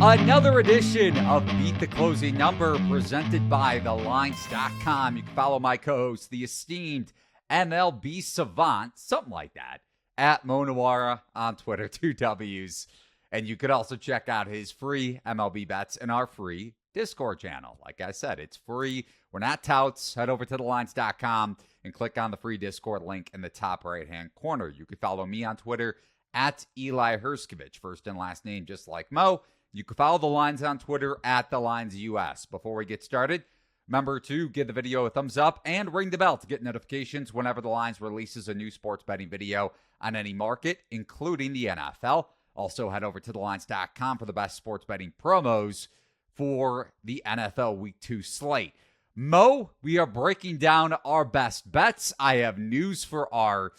Another edition of Beat the Closing Number presented by TheLines.com. You can follow my co-host, the esteemed MLB savant, something like that, at Nuwwarah on Twitter, 2 W's. And you could also check out his free MLB bets in our free Discord channel. Like I said, it's free. We're not touts. Head over to TheLines.com and click on the free Discord link in the top right-hand corner. You can follow me on Twitter at Eli Herskovich, first and last name just like Mo. You can follow The Lines on Twitter at TheLinesUS. Before we get started, remember to give the video a thumbs up and ring the bell to get notifications whenever The Lines releases a new sports betting video on any market, including the NFL. Also, head over to TheLines.com for the best sports betting promos for the NFL Week 2 slate. Mo, we are breaking down our best bets. I have news for our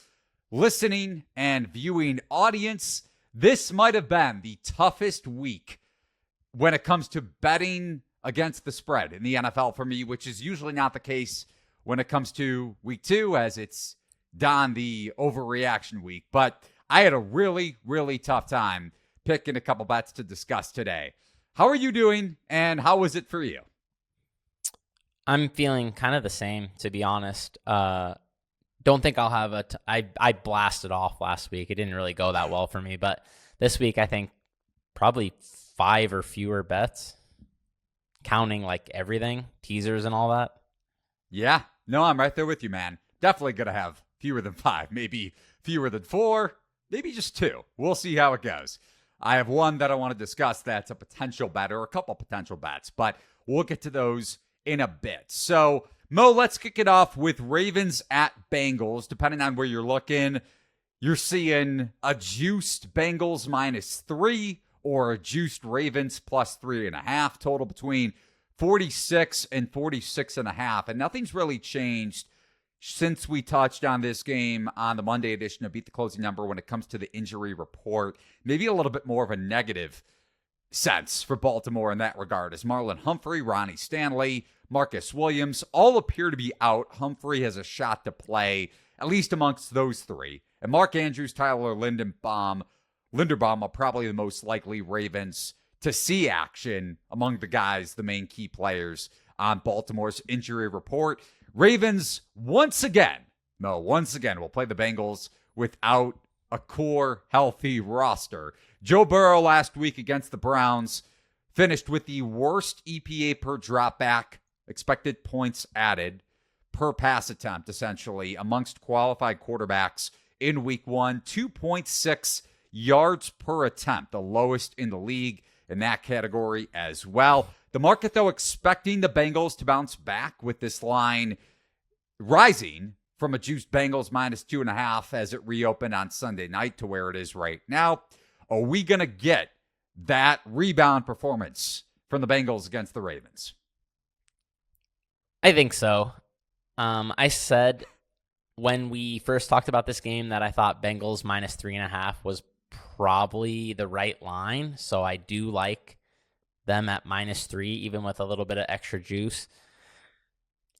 listening and viewing audience. This might have been the toughest week when it comes to betting against the spread in the NFL for me, which is usually not the case when it comes to week 2, as it's done the overreaction week. But I had a really, really tough time picking a couple bets to discuss today. How are you doing, and how was it for you? I'm feeling kind of the same, to be honest. Don't think I'll have I blasted off last week. It didn't really go that well for me, but this week I think probably 5 or fewer bets, counting like everything, teasers and all that. Yeah, no, I'm right there with you, man. Definitely going to have fewer than 5, maybe fewer than 4, maybe just 2. We'll see how it goes. I have one that I want to discuss that's a potential bet, or a couple potential bets, but we'll get to those in a bit. So, Mo, let's kick it off with Ravens at Bengals. Depending on where you're looking, you're seeing a juiced Bengals -3 or a juiced Ravens +3.5, total between 46 and 46.5. And nothing's really changed since we touched on this game on the Monday edition of Beat the Closing Number when it comes to the injury report. Maybe a little bit more of a negative sense for Baltimore in that regard, as Marlon Humphrey, Ronnie Stanley, Marcus Williams all appear to be out. Humphrey has a shot to play, at least amongst those 3. And Mark Andrews, Tyler Linderbaum are probably the most likely Ravens to see action among the guys, the main key players on Baltimore's injury report. Ravens, once again, will play the Bengals without a core healthy roster. Joe Burrow last week against the Browns finished with the worst EPA per dropback, expected points added per pass attempt, essentially, amongst qualified quarterbacks in week 1, 2.6 yards per attempt, the lowest in the league in that category as well. The market, though, expecting the Bengals to bounce back, with this line rising from a juiced Bengals -2.5 as it reopened on Sunday night to where it is right now. Are we going to get that rebound performance from the Bengals against the Ravens? I think so. I said when we first talked about this game that I thought Bengals -3.5 was probably the right line. So I do like them at -3, even with a little bit of extra juice.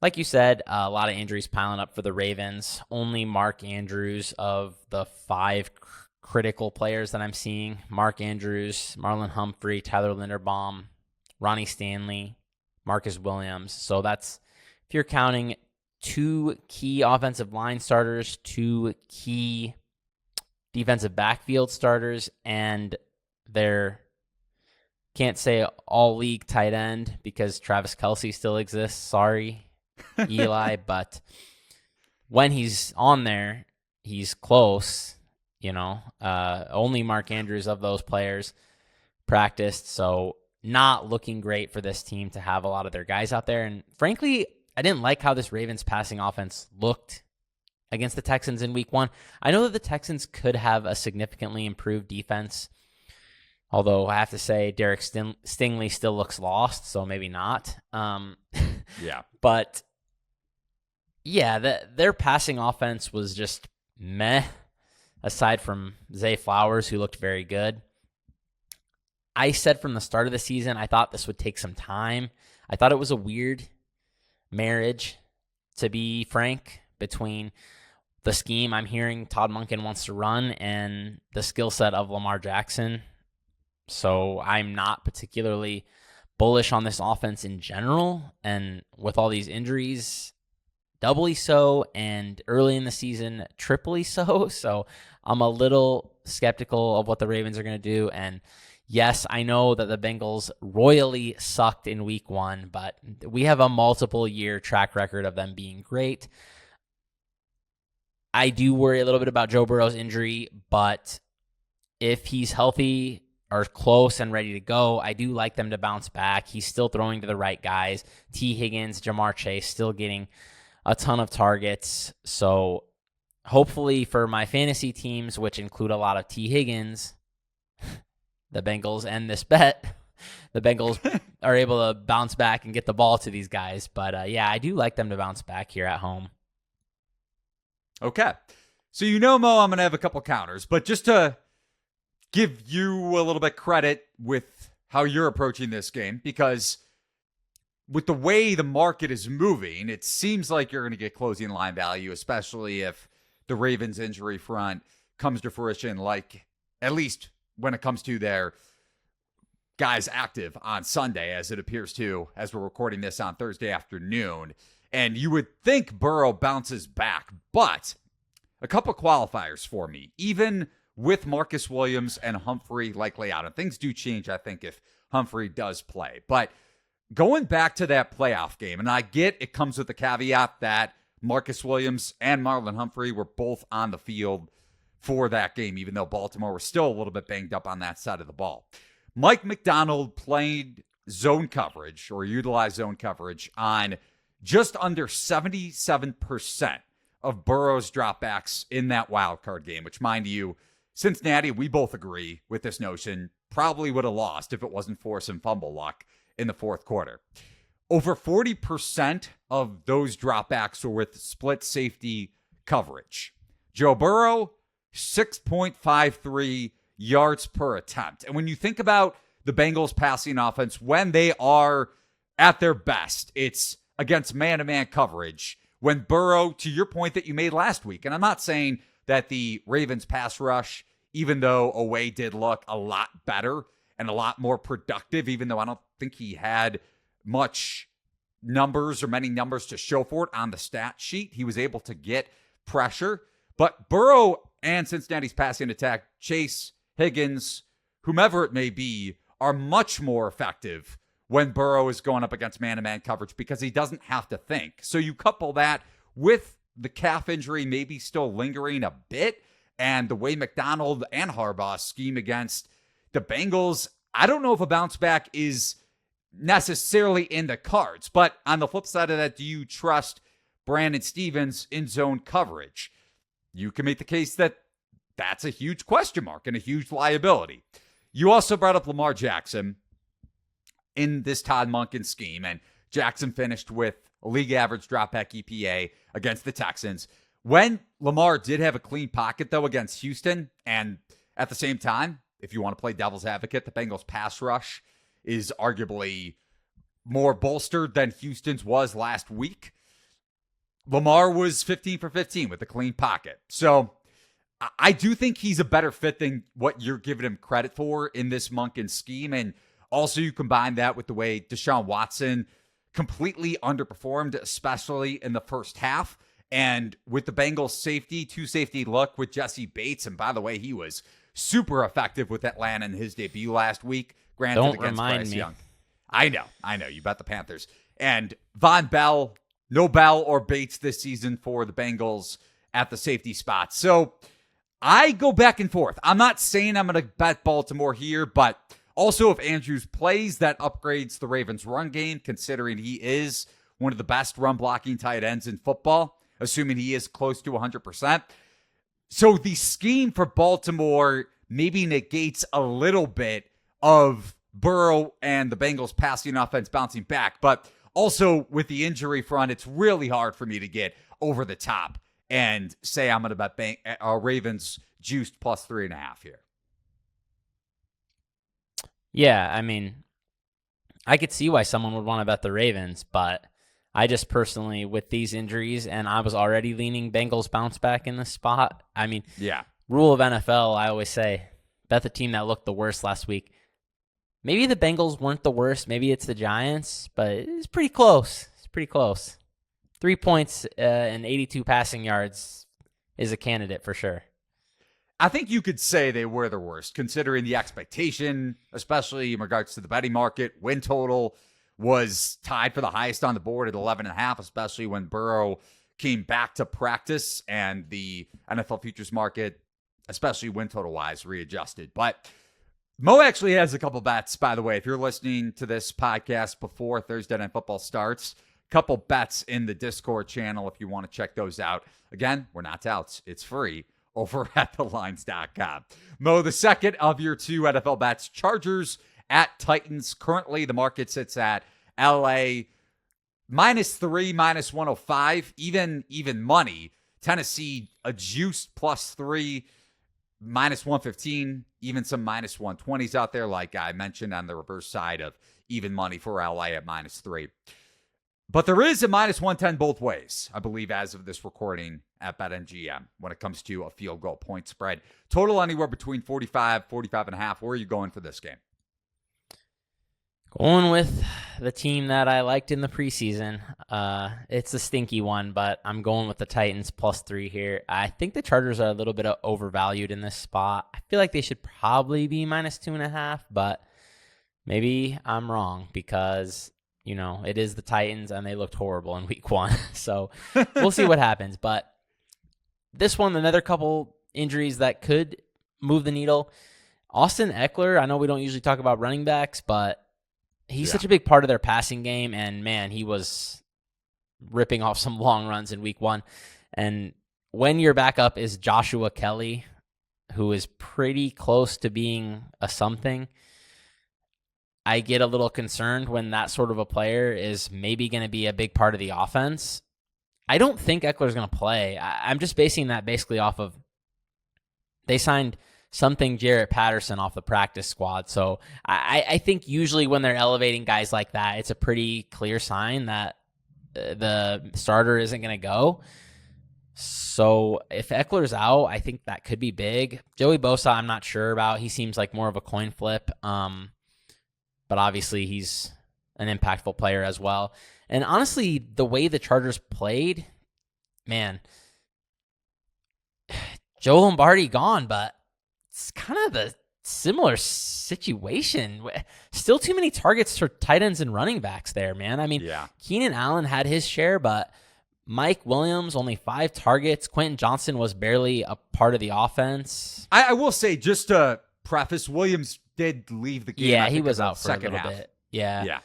Like you said, a lot of injuries piling up for the Ravens. Only Mark Andrews of the 5 critical players that I'm seeing. Mark Andrews, Marlon Humphrey, Tyler Linderbaum, Ronnie Stanley, Marcus Williams. So that's, if you're counting 2 key offensive line starters, 2 key defensive backfield starters, and their, can't say all league tight end because Travis Kelce still exists. Sorry, Eli, but when he's on there, he's close. Only Mark Andrews of those players practiced, so not looking great for this team to have a lot of their guys out there. And frankly, I didn't like how this Ravens passing offense looked against the Texans in week 1. I know that the Texans could have a significantly improved defense, although I have to say Derek Stingley still looks lost, so maybe not. Yeah. But, yeah, their passing offense was just meh, aside from Zay Flowers, who looked very good. I said from the start of the season, I thought this would take some time. I thought it was a weird marriage, to be frank, between the scheme I'm hearing Todd Monken wants to run and the skill set of Lamar Jackson. So I'm not particularly bullish on this offense in general. And with all these injuries, doubly so, and early in the season, triply so. So I'm a little skeptical of what the Ravens are going to do. And yes, I know that the Bengals royally sucked in week 1, but we have a multiple year track record of them being great. I do worry a little bit about Joe Burrow's injury, but if he's healthy or close and ready to go, I do like them to bounce back. He's still throwing to the right guys. T. Higgins, Jamar Chase still getting a ton of targets. So hopefully for my fantasy teams, which include a lot of T. Higgins, the Bengals and this bet, the Bengals are able to bounce back and get the ball to these guys. But yeah, I do like them to bounce back here at home. Okay. So Mo, I'm going to have a couple counters, but just to give you a little bit credit with how you're approaching this game, because with the way the market is moving, it seems like you're going to get closing line value, especially if the Ravens injury front comes to fruition, like at least when it comes to their guys active on Sunday, as it appears to, as we're recording this on Thursday afternoon. And you would think Burrow bounces back, but a couple qualifiers for me, even with Marcus Williams and Humphrey likely out. And things do change, I think, if Humphrey does play. But going back to that playoff game, and I get it comes with the caveat that Marcus Williams and Marlon Humphrey were both on the field for that game, even though Baltimore was still a little bit banged up on that side of the ball. Mike McDonald played zone coverage or utilized zone coverage on just under 77% of Burrow's dropbacks in that wild card game, which, mind you, Cincinnati, we both agree with this notion, probably would have lost if it wasn't for some fumble luck in the fourth quarter. Over 40% of those dropbacks were with split safety coverage. Joe Burrow, 6.53 yards per attempt. And when you think about the Bengals passing offense, when they are at their best, it's against man-to-man coverage. When Burrow, to your point that you made last week, and I'm not saying that the Ravens pass rush, even though away did look a lot better and a lot more productive, even though I don't think he had much numbers or many numbers to show for it on the stat sheet, he was able to get pressure. But Burrow and Cincinnati's passing attack, Chase, Higgins, whomever it may be, are much more effective when Burrow is going up against man-to-man coverage because he doesn't have to think. So you couple that with the calf injury maybe still lingering a bit and the way McDonald and Harbaugh scheme against the Bengals, I don't know if a bounce back is necessarily in the cards. But on the flip side of that, do you trust Brandon Stevens in zone coverage? You can make the case that that's a huge question mark and a huge liability. You also brought up Lamar Jackson in this Todd Monken scheme, and Jackson finished with a league average dropback EPA against the Texans. When Lamar did have a clean pocket, though, against Houston, and at the same time, if you want to play devil's advocate, the Bengals pass rush is arguably more bolstered than Houston's was last week. Lamar was 15 for 15 with a clean pocket. So I do think he's a better fit than what you're giving him credit for in this Monken scheme. And also you combine that with the way Deshaun Watson completely underperformed, especially in the first half. And with the Bengals safety, two safety look with Jesse Bates. And by the way, he was super effective with Atlanta in his debut last week. Granted, Don't against remind Bryce me. Young. I know. You bet the Panthers. And Von Bell, no Bell or Bates this season for the Bengals at the safety spot. So I go back and forth. I'm not saying I'm going to bet Baltimore here, but also if Andrews plays, that upgrades the Ravens' run game, considering he is one of the best run blocking tight ends in football, assuming he is close to 100%. So the scheme for Baltimore maybe negates a little bit of Burrow and the Bengals passing offense bouncing back. But also with the injury front, it's really hard for me to get over the top and say I'm going to bet Ravens juiced plus 3.5 here. Yeah, I mean, I could see why someone would want to bet the Ravens, but I just personally, with these injuries, and I was already leaning Bengals bounce back in this spot. I mean, yeah, rule of NFL, I always say, bet the team that looked the worst last week. maybe the Bengals weren't the worst. Maybe it's the Giants, but it's pretty close. It's pretty close. 3 points and 82 passing yards is a candidate for sure. I think you could say they were the worst, considering the expectation, especially in regards to the betting market. Win total was tied for the highest on the board at 11.5, especially when Burrow came back to practice and the NFL futures market, especially win total wise, readjusted. But Mo actually has a couple bets, by the way. If you're listening to this podcast before Thursday Night Football starts, couple bets in the Discord channel if you want to check those out. Again, we're not touts. It's free over at thelines.com. Mo, the second of your 2 NFL bets, Chargers at Titans. Currently, the market sits at LA -3, -105, even money. Tennessee, a juiced +3, -115, even some -120s out there, like I mentioned on the reverse side of even money for LA at -3. But there is a -110 both ways, I believe, as of this recording at BetMGM when it comes to a field goal point spread. Total anywhere between 45, 45.5. Where are you going for this game? Going with the team that I liked in the preseason. It's a stinky one, but I'm going with the Titans +3 here. I think the Chargers are a little bit overvalued in this spot. I feel like they should probably be -2.5, but maybe I'm wrong because it is the Titans, and they looked horrible in week 1. So we'll see what happens. But this one, another couple injuries that could move the needle. Austin Eckler, I know we don't usually talk about running backs, but he's such a big part of their passing game. And, man, he was ripping off some long runs in week 1. And when your backup is Joshua Kelly, who is pretty close to being a something, I get a little concerned when that sort of a player is maybe going to be a big part of the offense. I don't think Eckler's going to play. I'm just basing that basically off of they signed something Jarrett Patterson off the practice squad. So I think usually when they're elevating guys like that, it's a pretty clear sign that the starter isn't going to go. So if Eckler's out, I think that could be big. Joey Bosa, I'm not sure about. He seems like more of a coin flip. But obviously he's an impactful player as well. And honestly, the way the Chargers played, man, Joe Lombardi gone, but it's kind of the similar situation. Still too many targets for tight ends and running backs there, man. I mean, Keenan Allen had his share, but Mike Williams, only 5 targets. Quentin Johnson was barely a part of the offense. I will say, just to preface, Williams did leave the game. Yeah, he was out for a little bit. Yeah.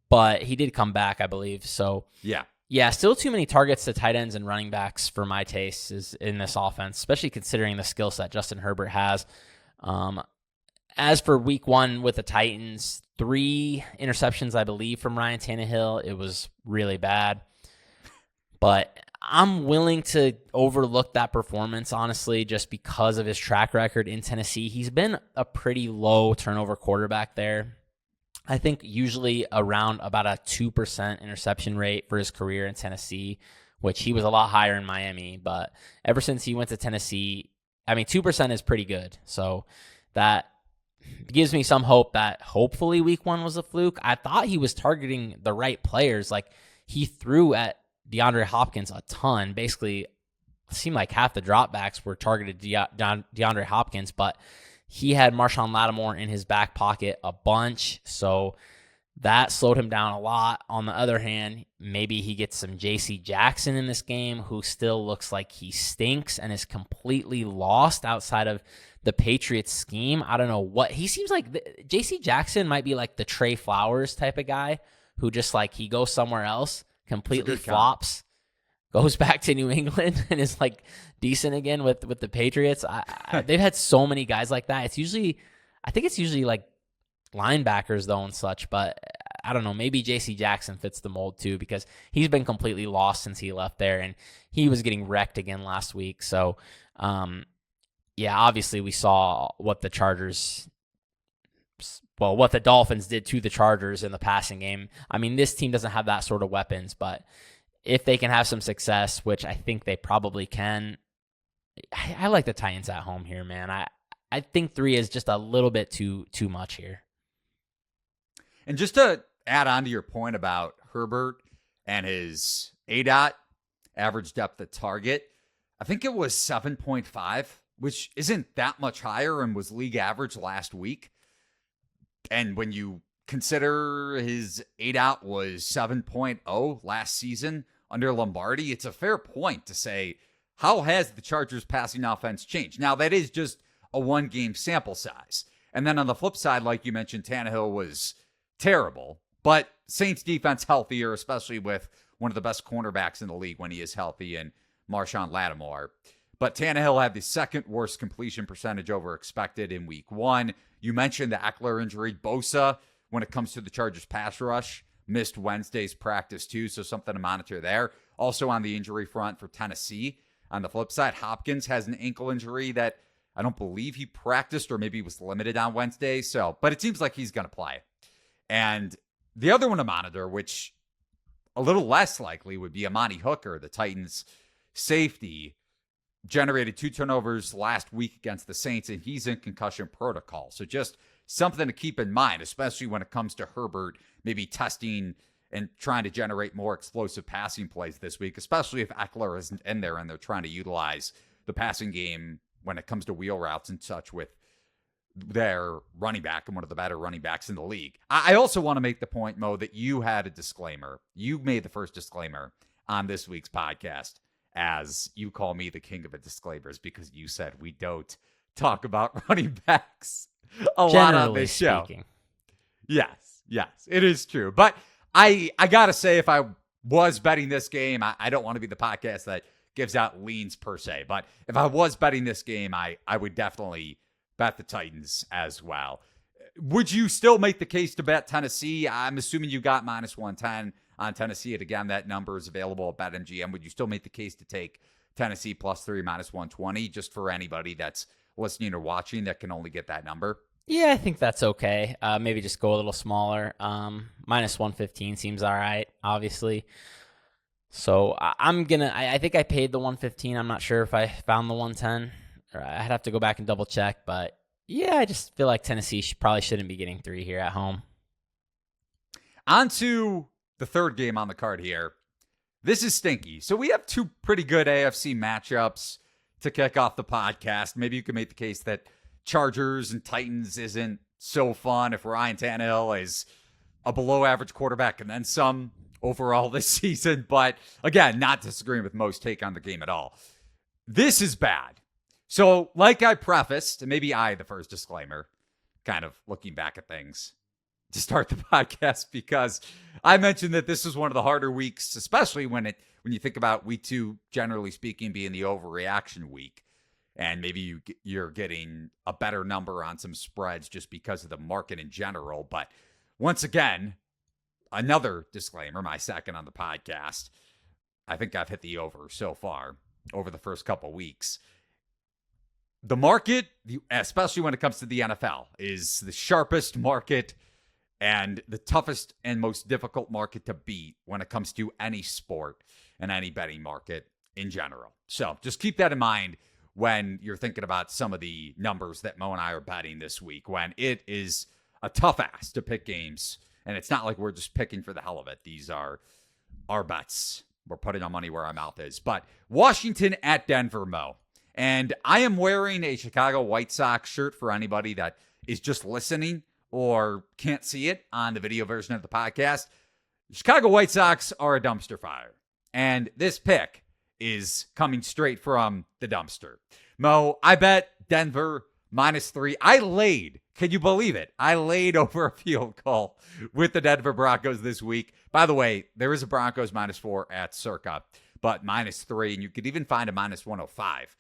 But he did come back, I believe. So, yeah, still too many targets to tight ends and running backs for my taste is in this offense, especially considering the skill set Justin Herbert has. As for week 1 with the Titans, 3 interceptions, I believe, from Ryan Tannehill. It was really bad. But I'm willing to overlook that performance, honestly, just because of his track record in Tennessee. He's been a pretty low turnover quarterback there. I think usually around about a 2% interception rate for his career in Tennessee, which he was a lot higher in Miami. But ever since he went to Tennessee, 2% is pretty good. So that gives me some hope that hopefully week 1 was a fluke. I thought he was targeting the right players. Like, he threw at DeAndre Hopkins a ton. Basically, it seemed like half the dropbacks were targeted DeAndre Hopkins, but he had Marshawn Lattimore in his back pocket a bunch, so that slowed him down a lot. On the other hand, maybe he gets some J.C. Jackson in this game, who still looks like he stinks and is completely lost outside of the Patriots scheme. I don't know what he seems like. J.C. Jackson might be like the Trey Flowers type of guy who just like he goes somewhere else, completely flops, goes back to New England, and is like decent again with the Patriots. They've had so many guys like that. I think it's usually like linebackers though and such, but I don't know. Maybe J.C. Jackson fits the mold too, because he's been completely lost since he left there, and he was getting wrecked again last week. So, obviously we saw what the Dolphins did to the Chargers in the passing game. I mean, this team doesn't have that sort of weapons, but if they can have some success, which I think they probably can, I like the Titans at home here, man. I think 3 is just a little bit too much here. And just to add on to your point about Herbert and his ADOT, average depth at target, I think it was 7.5, which isn't that much higher and was league average last week. And when you consider his ADOT was 7.0 last season under Lombardi, it's a fair point to say, how has the Chargers passing offense changed? Now, that is just a one-game sample size. And then on the flip side, like you mentioned, Tannehill was terrible. But Saints defense healthier, especially with one of the best cornerbacks in the league when he is healthy, and Marshawn Lattimore. But Tannehill had the second worst completion percentage over expected in week 1. You mentioned the Eckler injury. Bosa, when it comes to the Chargers pass rush, missed Wednesday's practice too, so something to monitor there. Also on the injury front for Tennessee. On the flip side, Hopkins has an ankle injury that I don't believe he practiced or maybe was limited on Wednesday. But it seems like he's going to play. And the other one to monitor, which a little less likely, would be Amani Hooker, the Titans safety, generated 2 turnovers last week against the Saints, and he's in concussion protocol. So just something to keep in mind, especially when it comes to Herbert maybe testing and trying to generate more explosive passing plays this week, especially if Eckler isn't in there and they're trying to utilize the passing game when it comes to wheel routes and such with their running back and one of the better running backs in the league. I also want to make the point, Mo, that you had a disclaimer. You made the first disclaimer on this week's podcast, as you call me the king of the disclaimers because you said we don't talk about running backs a lot on this show. Yes, it is true. But I got to say, if I was betting this game, I don't want to be the podcast that gives out leans per se. But if I was betting this game, I would definitely bet the Titans as well. Would you still make the case to bet Tennessee? I'm assuming you got minus 110 on Tennessee. And again, that number is available at BetMGM. Would you still make the case to take Tennessee +3 minus 120 just for anybody that's listening or watching that can only get that number? Yeah, I think that's okay. Maybe just go a little smaller. Minus 115 seems all right, obviously. So I think I paid the 115. I'm not sure if I found the 110. I'd have to go back and double check. But yeah, I just feel like Tennessee probably shouldn't be getting 3 here at home. On to the third game on the card here. This is stinky. So we have 2 pretty good AFC matchups to kick off the podcast. Maybe you can make the case that Chargers and Titans isn't so fun if Ryan Tannehill is a below average quarterback and then some overall this season. But again, not disagreeing with Mo's take on the game at all. This is bad. So like I prefaced, maybe the first disclaimer, kind of looking back at things to start the podcast, because I mentioned that this is one of the harder weeks, especially when you think about week 2, generally speaking, being the overreaction week. And maybe you're getting a better number on some spreads just because of the market in general. But once again, another disclaimer, my second on the podcast. I think I've hit the over so far over the first couple weeks. The market, especially when it comes to the NFL, is the sharpest market and the toughest and most difficult market to beat when it comes to any sport and any betting market in general. So just keep that in mind when you're thinking about some of the numbers that Mo and I are betting this week, when it is a tough ask to pick games. And it's not like we're just picking for the hell of it. These are our bets. We're putting our money where our mouth is. But Washington at Denver, Mo. And I am wearing a Chicago White Sox shirt for anybody that is just listening or can't see it on the video version of the podcast. Chicago White Sox are a dumpster fire. And this pick is coming straight from the dumpster. Mo, I bet Denver -3. I laid, can you believe it? I laid over a field goal with the Denver Broncos this week. By the way, there is a Broncos -4 at Circa, but -3, and you could even find a -105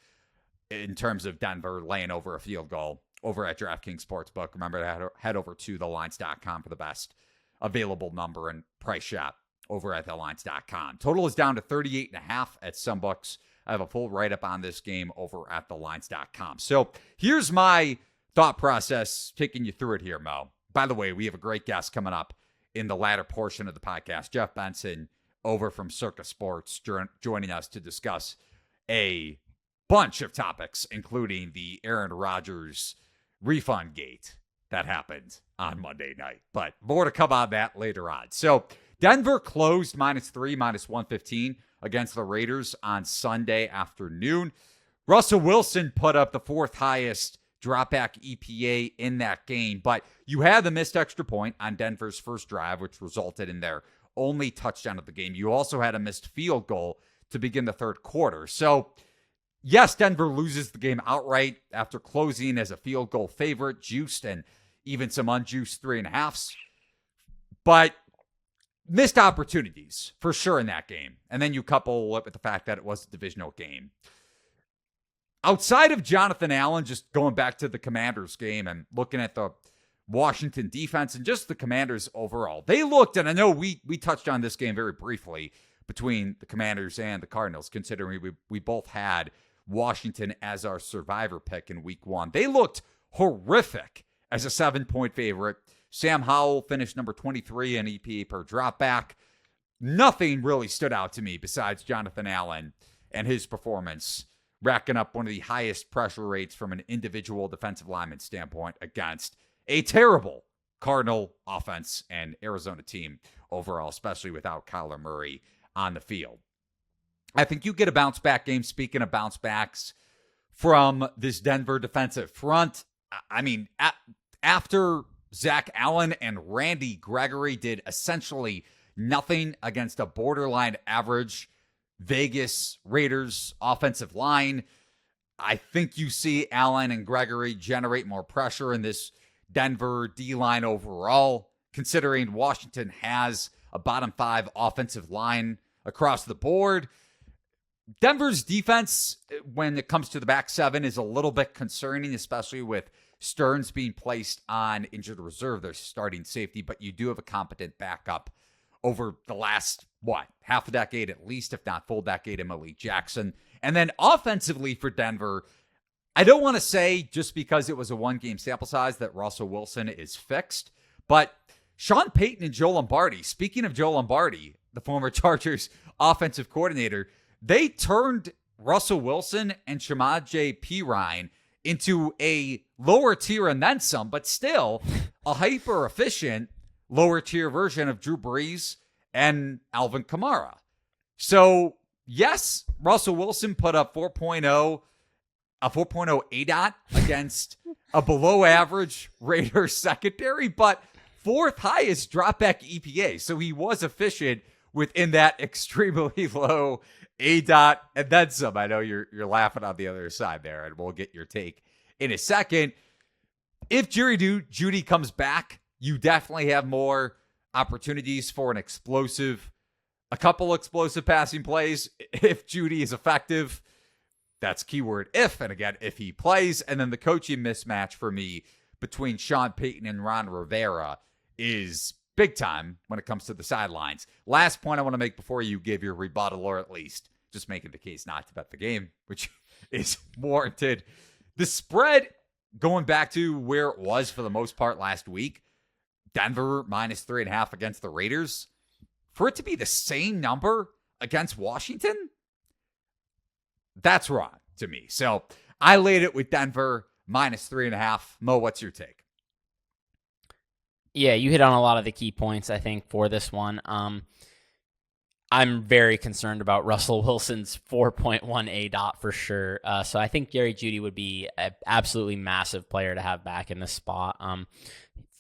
in terms of Denver laying over a field goal over at DraftKings Sportsbook. Remember to head over to thelines.com for the best available number and price shop over at thelines.com. Total is down to 38.5 at some books. I have a full write-up on this game over at thelines.com. So here's my thought process, taking you through it here, Mo. By the way, we have a great guest coming up in the latter portion of the podcast. Jeffery Benson over from Circa Sports joining us to discuss a bunch of topics, including the Aaron Rodgers refund gate that happened on Monday night. But more to come on that later on. So Denver closed -3, -115 against the Raiders on Sunday afternoon. Russell Wilson put up the fourth highest dropback EPA in that game, but you had the missed extra point on Denver's first drive, which resulted in their only touchdown of the game. You also had a missed field goal to begin the third quarter. So, yes, Denver loses the game outright after closing as a field goal favorite, juiced and even some unjuiced 3.5s. But missed opportunities for sure in that game. And then you couple it with the fact that it was a divisional game. Outside of Jonathan Allen, just going back to the Commanders game and looking at the Washington defense and just the Commanders overall, they looked, and I know we touched on this game very briefly between the Commanders and the Cardinals, considering we both had Washington as our survivor pick in week 1. They looked horrific as a 7-point favorite. Sam Howell finished number 23 in EPA per dropback. Nothing really stood out to me besides Jonathan Allen and his performance, racking up one of the highest pressure rates from an individual defensive lineman standpoint against a terrible Cardinal offense and Arizona team overall, especially without Kyler Murray on the field. I think you get a bounce back game. Speaking of bounce backs from this Denver defensive front, I mean, after Zach Allen and Randy Gregory did essentially nothing against a borderline average Vegas Raiders offensive line, I think you see Allen and Gregory generate more pressure in this Denver D-line overall, considering Washington has a bottom 5 offensive line across the board. Denver's defense, when it comes to the back 7, is a little bit concerning, especially with Stearns being placed on injured reserve, their starting safety, but you do have a competent backup over the last, half a decade at least, if not full decade, in Malik Jackson. And then offensively for Denver, I don't want to say just because it was a 1-game sample size that Russell Wilson is fixed, but Sean Payton and Joe Lombardi, speaking of Joe Lombardi, the former Chargers offensive coordinator, they turned Russell Wilson and Shamaj Perine into a lower tier and then some, but still a hyper-efficient lower tier version of Drew Brees and Alvin Kamara. So, yes, Russell Wilson put up a 4.0 ADOT against a below average Raiders secondary, but fourth highest dropback EPA. So he was efficient within that extremely low ADOT and then some. I know you're laughing on the other side there, and we'll get your take in a second. If Jerry Jeudy comes back, you definitely have more opportunities for a couple explosive passing plays. If Jeudy is effective, that's keyword if, and again, if he plays. And then the coaching mismatch for me between Sean Payton and Ron Rivera is big time when it comes to the sidelines. Last point I want to make before you give your rebuttal, or at least just making the case not to bet the game, which is warranted. The spread, going back to where it was for the most part last week, Denver -3.5 against the Raiders, for it to be the same number against Washington, that's wrong to me. So I laid it with Denver -3.5. Mo, what's your take? Yeah, you hit on a lot of the key points, I think, for this one. I'm very concerned about Russell Wilson's 4.1 ADOT for sure. So I think Jerry Jeudy would be an absolutely massive player to have back in this spot.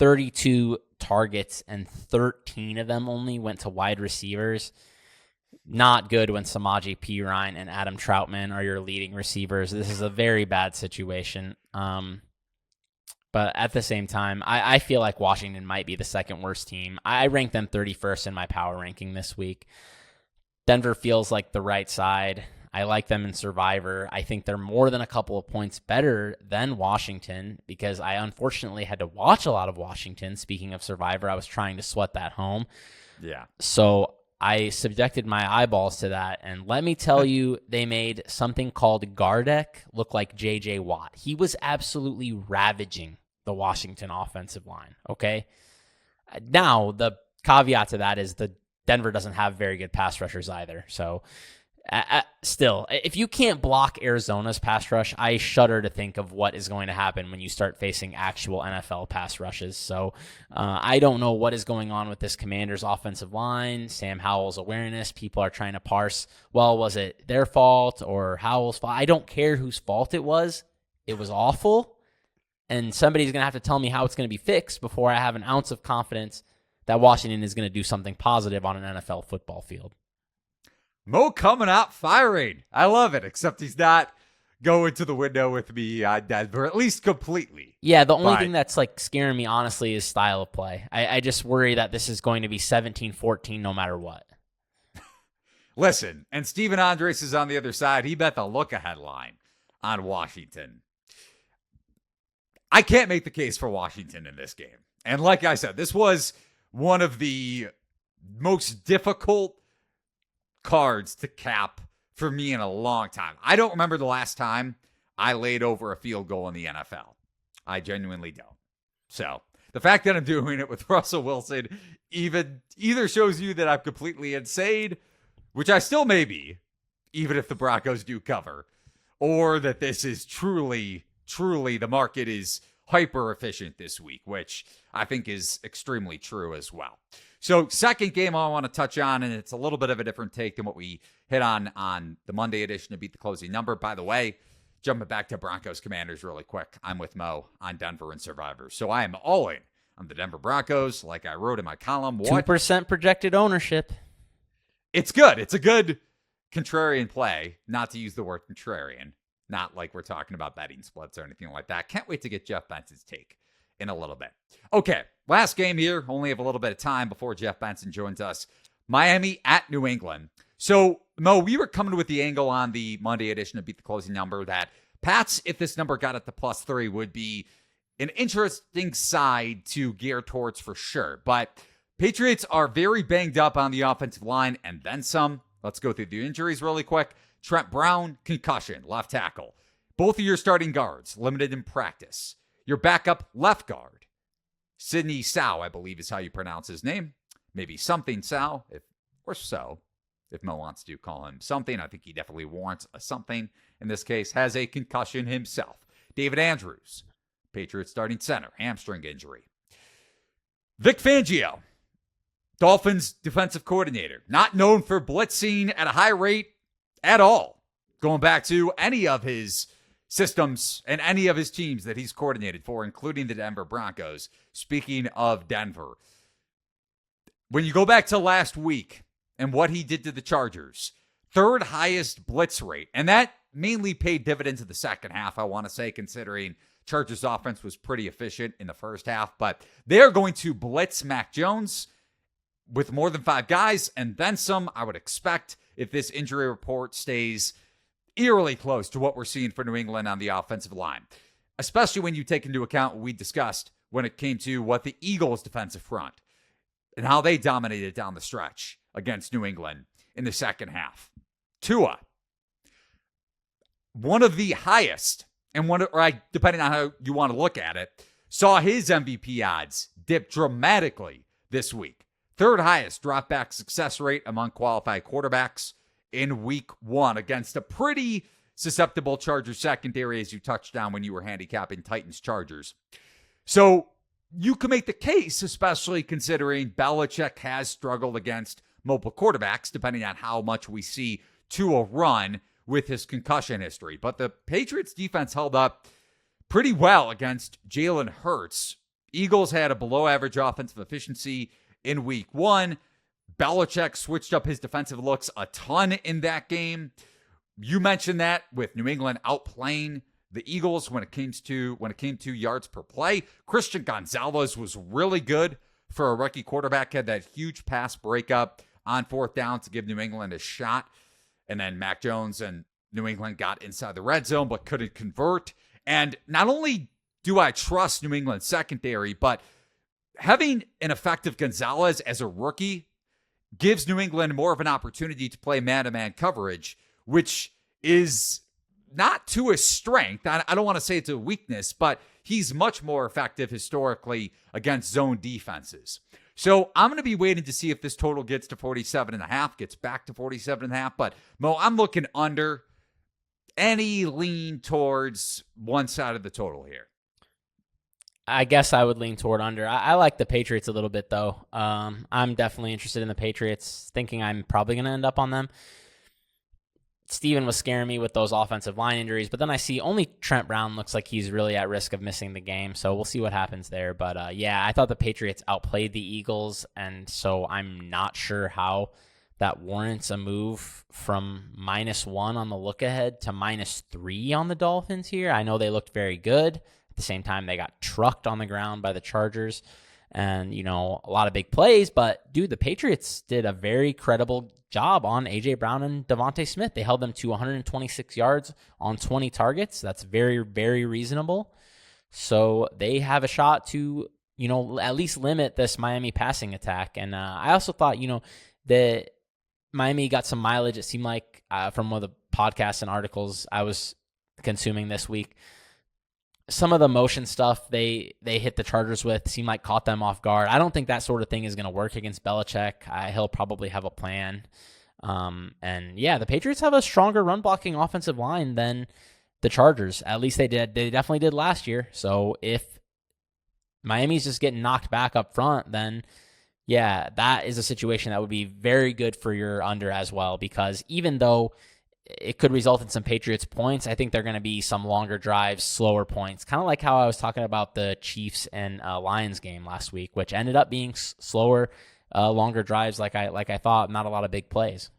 32 targets and 13 of them only went to wide receivers. Not good when Samaje Perine and Adam Troutman are your leading receivers. This is a very bad situation. But at the same time, I feel like Washington might be the second worst team. I ranked them 31st in my power ranking this week. Denver feels like the right side. I like them in Survivor. I think they're more than a couple of points better than Washington because I unfortunately had to watch a lot of Washington. Speaking of Survivor, I was trying to sweat that home. Yeah. So I subjected my eyeballs to that, and let me tell you, they made something called Gardeck look like J.J. Watt. He was absolutely ravaging the Washington offensive line, okay? Now, the caveat to that is the Denver doesn't have very good pass rushers either, so Still, if you can't block Arizona's pass rush, I shudder to think of what is going to happen when you start facing actual NFL pass rushes. So I don't know what is going on with this Commanders offensive line, Sam Howell's awareness. People are trying to parse, well, was it their fault or Howell's fault? I don't care whose fault it was. It was awful. And somebody's going to have to tell me how it's going to be fixed before I have an ounce of confidence that Washington is going to do something positive on an NFL football field. Mo coming out firing. I love it, except he's not going to the window with me on Denver, at least completely. Yeah, the only thing that's like scaring me, honestly, is style of play. I just worry that this is going to be 17-14 no matter what. Listen, and Steven Andres is on the other side. He bet the look-ahead line on Washington. I can't make the case for Washington in this game. And like I said, this was one of the most difficult cards to cap for me in a long time. I don't remember the last time I laid over a field goal in the NFL. I genuinely don't. So the fact that I'm doing it with Russell Wilson either shows you that I'm completely insane, which I still may be, even if the Broncos do cover, or that this is truly the market is hyper efficient this week, which I think is extremely true as well. So second game I want to touch on, and it's a little bit of a different take than what we hit on the Monday edition of Beat the Closing Number. By the way, jumping back to Broncos Commanders really quick, I'm with Mo on Denver and Survivors. So I am all in on the Denver Broncos, like I wrote in my column. 2% projected ownership. It's good. It's a good contrarian play, not to use the word contrarian. Not like we're talking about betting splits or anything like that. Can't wait to get Jeff Benson's take in a little bit. Okay, last game here. Only have a little bit of time before Jeff Benson joins us. Miami at New England. So, Mo, we were coming with the angle on the Monday edition of Beat the Closing Number that Pats, if this number got at the +3, would be an interesting side to gear towards for sure. But Patriots are very banged up on the offensive line and then some. Let's go through the injuries really quick. Trent Brown, concussion, left tackle. Both of your starting guards, limited in practice. Your backup left guard, Sidney Sow, I believe is how you pronounce his name. Maybe something Sow, if Mo wants to call him something. I think he definitely warrants a something in this case. Has a concussion himself. David Andrews, Patriots starting center, hamstring injury. Vic Fangio, Dolphins defensive coordinator, not known for blitzing at a high rate at all, going back to any of his systems and any of his teams that he's coordinated for, including the Denver Broncos. Speaking of Denver, when you go back to last week and what he did to the Chargers, third highest blitz rate, and that mainly paid dividends in the second half, I want to say, considering Chargers offense was pretty efficient in the first half, but they're going to blitz Mac Jones with more than 5 guys and then some, I would expect, if this injury report stays eerily close to what we're seeing for New England on the offensive line, especially when you take into account what we discussed when it came to what the Eagles' defensive front and how they dominated down the stretch against New England in the second half. Tua, one of the highest, and depending on how you want to look at it, saw his MVP odds dip dramatically this week. Third highest drop back success rate among qualified quarterbacks in week 1 against a pretty susceptible Chargers secondary, as you touched on when you were handicapping Titans-Chargers. So you can make the case, especially considering Belichick has struggled against mobile quarterbacks, depending on how much we see Tua run with his concussion history. But the Patriots defense held up pretty well against Jalen Hurts. Eagles had a below-average offensive efficiency in week 1. Belichick switched up his defensive looks a ton in that game. You mentioned that with New England outplaying the Eagles when it came to yards per play. Christian Gonzalez was really good for a rookie quarterback. Had that huge pass breakup on 4th down to give New England a shot. And then Mac Jones and New England got inside the red zone but couldn't convert. And not only do I trust New England's secondary, but having an effective Gonzalez as a rookie gives New England more of an opportunity to play man-to-man coverage, which is not to his strength. I don't want to say it's a weakness, but he's much more effective historically against zone defenses. So I'm going to be waiting to see if this total gets to 47.5, gets back to 47.5. But Mo, I'm looking under. Any lean towards one side of the total here? I guess I would lean toward under. I like the Patriots a little bit, though. I'm definitely interested in the Patriots, thinking I'm probably going to end up on them. Steven was scaring me with those offensive line injuries, but then I see only Trent Brown looks like he's really at risk of missing the game, so we'll see what happens there. But yeah, I thought the Patriots outplayed the Eagles, and so I'm not sure how that warrants a move from -1 on the look ahead to -3 on the Dolphins here. I know they looked very good. At the same time, they got trucked on the ground by the Chargers and, a lot of big plays. But, dude, the Patriots did a very credible job on A.J. Brown and Devontae Smith. They held them to 126 yards on 20 targets. That's very, very reasonable. So they have a shot to, at least limit this Miami passing attack. And I also thought, that Miami got some mileage, it seemed like, from one of the podcasts and articles I was consuming this week. Some of the motion stuff they hit the Chargers with seemed like caught them off guard. I don't think that sort of thing is going to work against Belichick. He'll probably have a plan. And yeah, the Patriots have a stronger run blocking offensive line than the Chargers. At least they did. They definitely did last year. So if Miami's just getting knocked back up front, then yeah, that is a situation that would be very good for your under as well, because even though it could result in some Patriots points, I think they're going to be some longer drives, slower points, kind of like how I was talking about the Chiefs and Lions game last week, which ended up being slower, longer drives like I thought, not a lot of big plays.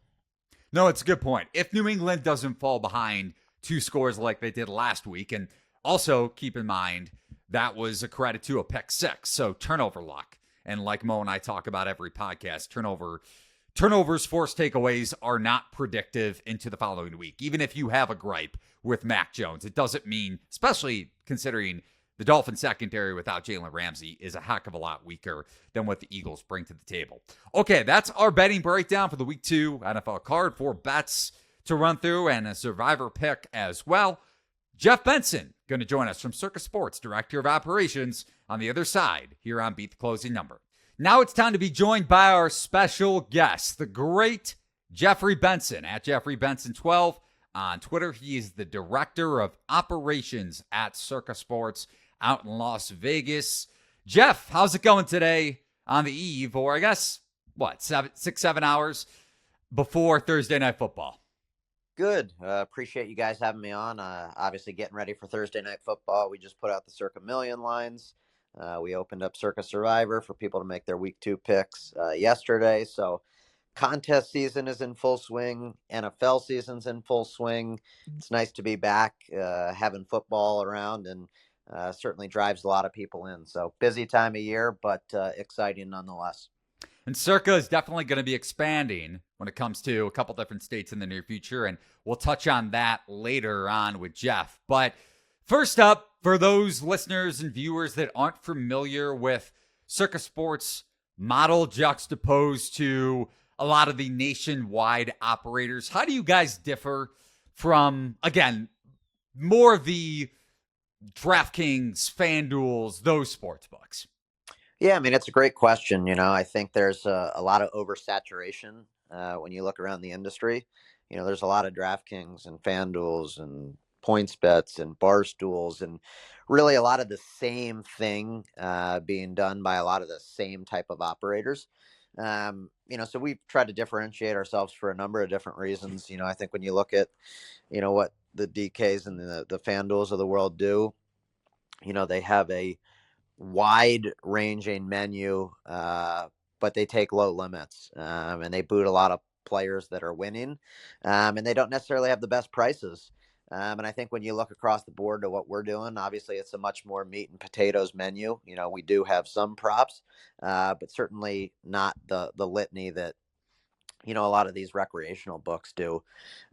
No, it's a good point. If New England doesn't fall behind 2 scores like they did last week, and also keep in mind that was a credit to a pick 6, so turnover luck. And like Mo and I talk about every podcast, turnovers, forced takeaways are not predictive into the following week. Even if you have a gripe with Mac Jones, it doesn't mean, especially considering the Dolphins secondary without Jalen Ramsey is a heck of a lot weaker than what the Eagles bring to the table. Okay, that's our betting breakdown for the Week 2 NFL card. 4 bets to run through and a survivor pick as well. Jeff Benson going to join us from Circa Sports, Director of Operations, on the other side here on Beat the Closing Number. Now it's time to be joined by our special guest, the great Jeffery Benson, at Jeffery Benson 12 on Twitter. He is the Director of Operations at Circa Sports out in Las Vegas. Jeff, how's it going today on the eve, or I guess, 6-7 hours before Thursday Night Football? Good. Appreciate you guys having me on. Obviously getting ready for Thursday Night Football. We just put out the Circa Million lines. We opened up Circa Survivor for people to make their Week 2 picks yesterday. So contest season is in full swing. NFL season's in full swing. It's nice to be back, having football around, and certainly drives a lot of people in. So busy time of year, but exciting nonetheless. And Circa is definitely going to be expanding when it comes to a couple different states in the near future, and we'll touch on that later on with Jeff. But first up, for those listeners and viewers that aren't familiar with Circa Sports model juxtaposed to a lot of the nationwide operators, how do you guys differ from, again, more of the DraftKings, FanDuels, those sports books? Yeah, I mean, it's a great question. I think there's a lot of oversaturation when you look around the industry. There's a lot of DraftKings and FanDuels and PointsBets and Barstools, and really a lot of the same thing being done by a lot of the same type of operators. So we've tried to differentiate ourselves for a number of different reasons. I think when you look at, what the DKs and the FanDuels of the world do, they have a wide ranging menu, but they take low limits, and they boot a lot of players that are winning, and they don't necessarily have the best prices. And I think when you look across the board to what we're doing, obviously it's a much more meat and potatoes menu. We do have some props, but certainly not the litany that, a lot of these recreational books do.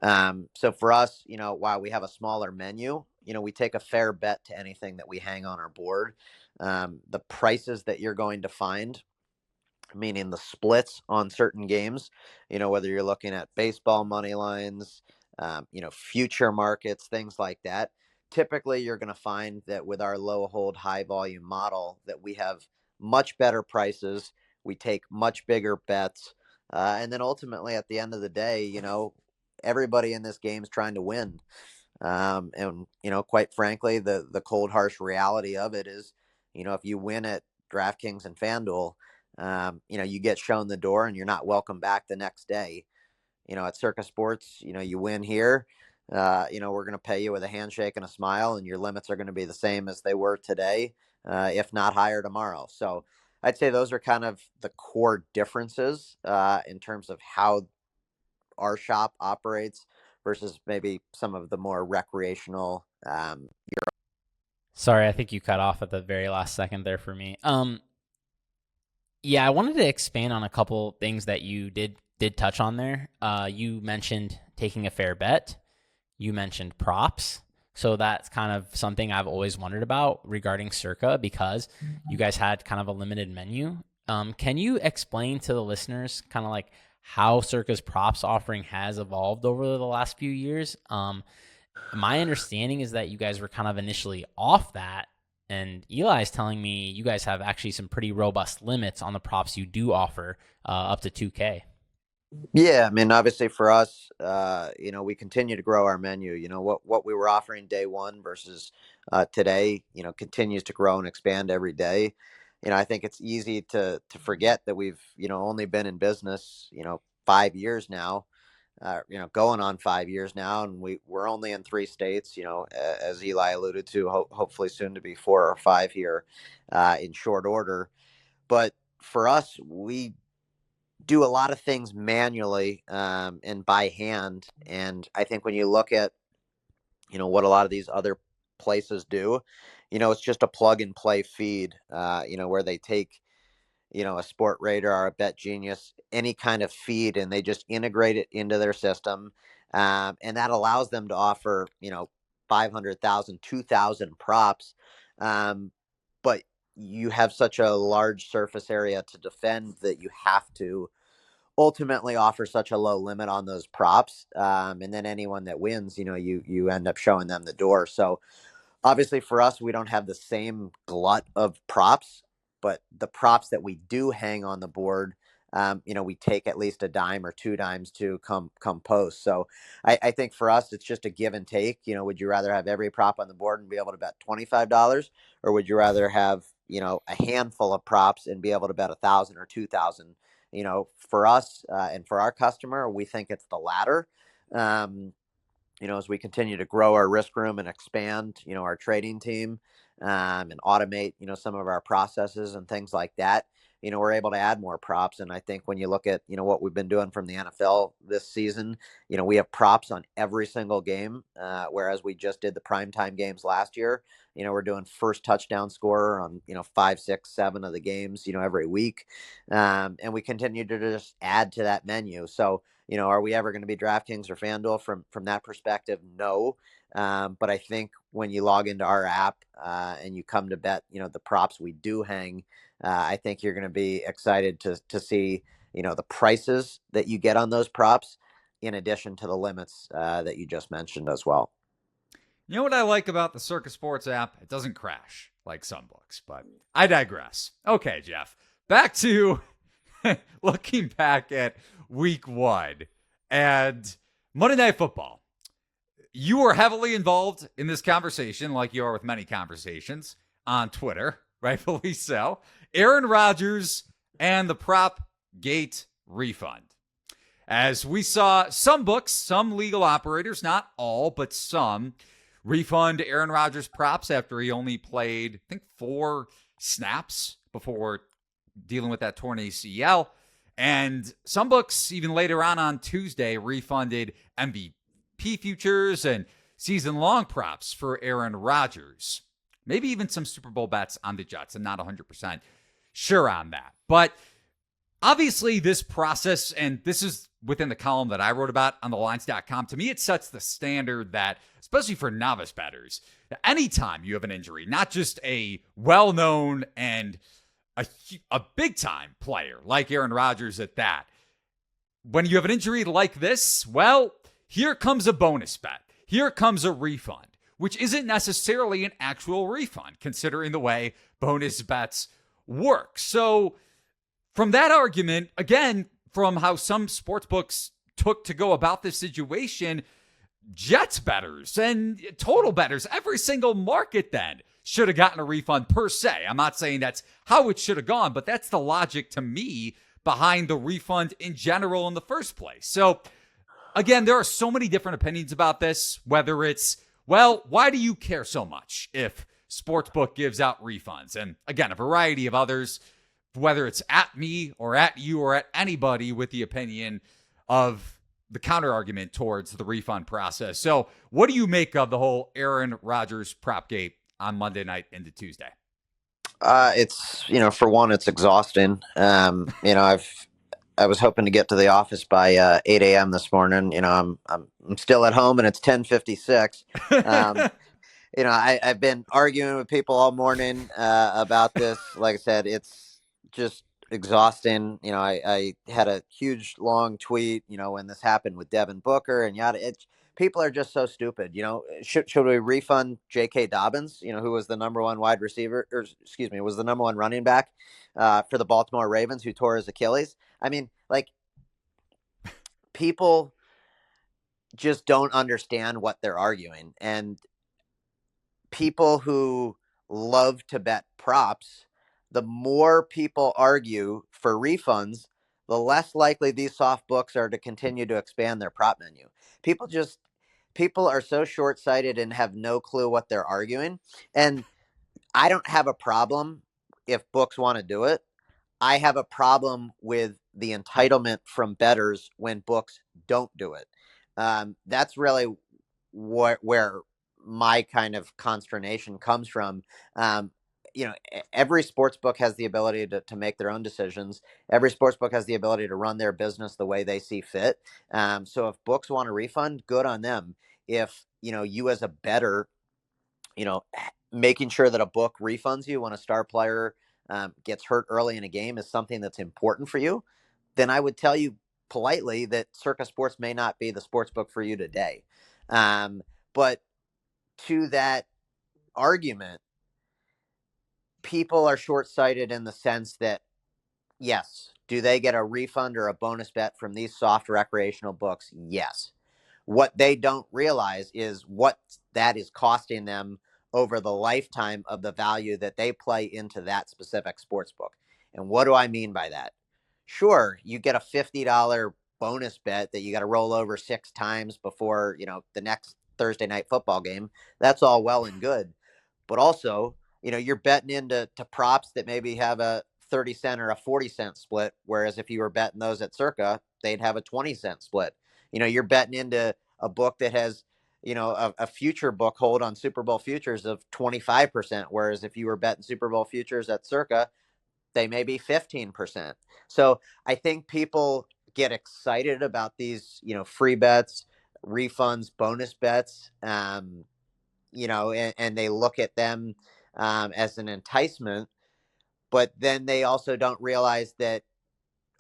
So for us, while we have a smaller menu, we take a fair bet to anything that we hang on our board. The prices that you're going to find, meaning the splits on certain games, whether you're looking at baseball money lines, future markets, things like that. Typically, you're going to find that with our low hold, high volume model, that we have much better prices. We take much bigger bets. And then ultimately, at the end of the day, everybody in this game is trying to win. And, quite frankly, the cold, harsh reality of it is, if you win at DraftKings and FanDuel, you get shown the door and you're not welcome back the next day. At Circa Sports, you win here. We're going to pay you with a handshake and a smile, and your limits are going to be the same as they were today, if not higher tomorrow. So I'd say those are kind of the core differences in terms of how our shop operates versus maybe some of the more recreational. Sorry, I think you cut off at the very last second there for me. Yeah, I wanted to expand on a couple things that you did touch on there. You mentioned taking a fair bet. You mentioned props. So that's kind of something I've always wondered about regarding Circa, because you guys had kind of a limited menu. Can you explain to the listeners kind of like how Circa's props offering has evolved over the last few years? My understanding is that you guys were kind of initially off that, and Eli's telling me you guys have actually some pretty robust limits on the props you do offer, up to 2K. Yeah, I mean, obviously for us, we continue to grow our menu. What we were offering day one versus today, continues to grow and expand every day. I think it's easy to forget that we've, only been in business, 5 years now, going on 5 years now, and we're only in 3 states, as Eli alluded to, hopefully soon to be 4 or 5 here in short order. But for us, we do a lot of things manually and by hand. And I think when you look at, what a lot of these other places do, it's just a plug and play feed, where they take, a Sport Radar, a Bet Genius, any kind of feed, and they just integrate it into their system. And that allows them to offer, 500,000, 2,000 props. But you have such a large surface area to defend that you have to ultimately offer such a low limit on those props. And then anyone that wins, you end up showing them the door. So obviously for us, we don't have the same glut of props, but the props that we do hang on the board, we take at least a dime or 2 dimes to come post. So I think for us, it's just a give and take. Would you rather have every prop on the board and be able to bet $25, or would you rather have, a handful of props and be able to bet 1,000 or 2,000? For us and for our customer, we think it's the latter. As we continue to grow our risk room and expand, our trading team and automate, some of our processes and things like that, we're able to add more props. And I think when you look at, what we've been doing from the NFL this season, we have props on every single game, whereas we just did the primetime games last year. We're doing first touchdown scorer on, 5, 6, 7 of the games, every week. And we continue to just add to that menu. So, are we ever going to be DraftKings or FanDuel from that perspective? No. But I think when you log into our app and you come to bet, the props we do hang, I think you're going to be excited to see, the prices that you get on those props, in addition to the limits that you just mentioned as well. You know what I like about the Circa Sports app? It doesn't crash like some books, but I digress. Okay, Jeff, back to looking back at week 1 and Monday Night Football. You were heavily involved in this conversation, like you are with many conversations on Twitter, rightfully so. Aaron Rodgers and the prop gate refund. As we saw some books, some legal operators, not all, but some, refund Aaron Rodgers props after he only played, I think, 4 snaps before dealing with that torn ACL. And some books, even later on Tuesday, refunded MVP futures and season-long props for Aaron Rodgers. Maybe even some Super Bowl bets on the Jets. I'm not 100% sure on that. But obviously this process, and this is within the column that I wrote about on thelines.com, to me it sets the standard that, especially for novice bettors, anytime you have an injury, not just a well-known and a big-time player like Aaron Rodgers at that, when you have an injury like this, well, here comes a bonus bet. Here comes a refund, which isn't necessarily an actual refund, considering the way bonus bets work. So from that argument, again, from how some sports books took to go about this situation, Jets bettors and total bettors, every single market then should have gotten a refund per se. I'm not saying that's how it should have gone, but that's the logic to me behind the refund in general in the first place. So again, there are so many different opinions about this, whether it's, well, why do you care so much if Sportsbook gives out refunds? And again, a variety of others, whether it's at me or at you or at anybody with the opinion of the counter argument towards the refund process. So what do you make of the whole Aaron Rodgers propgate on Monday night into Tuesday? It's, for one, it's exhausting. I was hoping to get to the office by 8 a.m. this morning. I'm still at home and it's 10:56. I've been arguing with people all morning about this. Like I said, it's just exhausting. I had a huge long tweet, when this happened with Devin Booker and yada. People are just so stupid. Should we refund J.K. Dobbins, who was the number one wide receiver, was the number one running back for the Baltimore Ravens, who tore his Achilles? I mean, people just don't understand what they're arguing. And people who love to bet props, the more people argue for refunds, the less likely these soft books are to continue to expand their prop menu. People are so short-sighted and have no clue what they're arguing. And I don't have a problem if books want to do it. I have a problem with the entitlement from bettors when books don't do it. That's really where my kind of consternation comes from. Every sports book has the ability to make their own decisions. Every sports book has the ability to run their business the way they see fit. So if books want a refund, good on them. If, you as a bettor, making sure that a book refunds you when a star player gets hurt early in a game is something that's important for you, then I would tell you politely that Circa Sports may not be the sports book for you today. But to that argument, people are short-sighted in the sense that, yes, do they get a refund or a bonus bet from these soft recreational books? Yes. What they don't realize is what that is costing them over the lifetime of the value that they play into that specific sports book. And what do I mean by that? Sure, you get a $50 bonus bet that you got to roll over 6 times before, the next Thursday night football game. That's all well and good. But also, you're betting into props that maybe have a 30-cent or a 40-cent split. Whereas if you were betting those at Circa, they'd have a 20-cent split. You're betting into a book that has, a future book hold on Super Bowl futures of 25%. Whereas if you were betting Super Bowl futures at Circa, they may be 15%. So I think people get excited about these, free bets, refunds, bonus bets, and they look at them as an enticement. But then they also don't realize that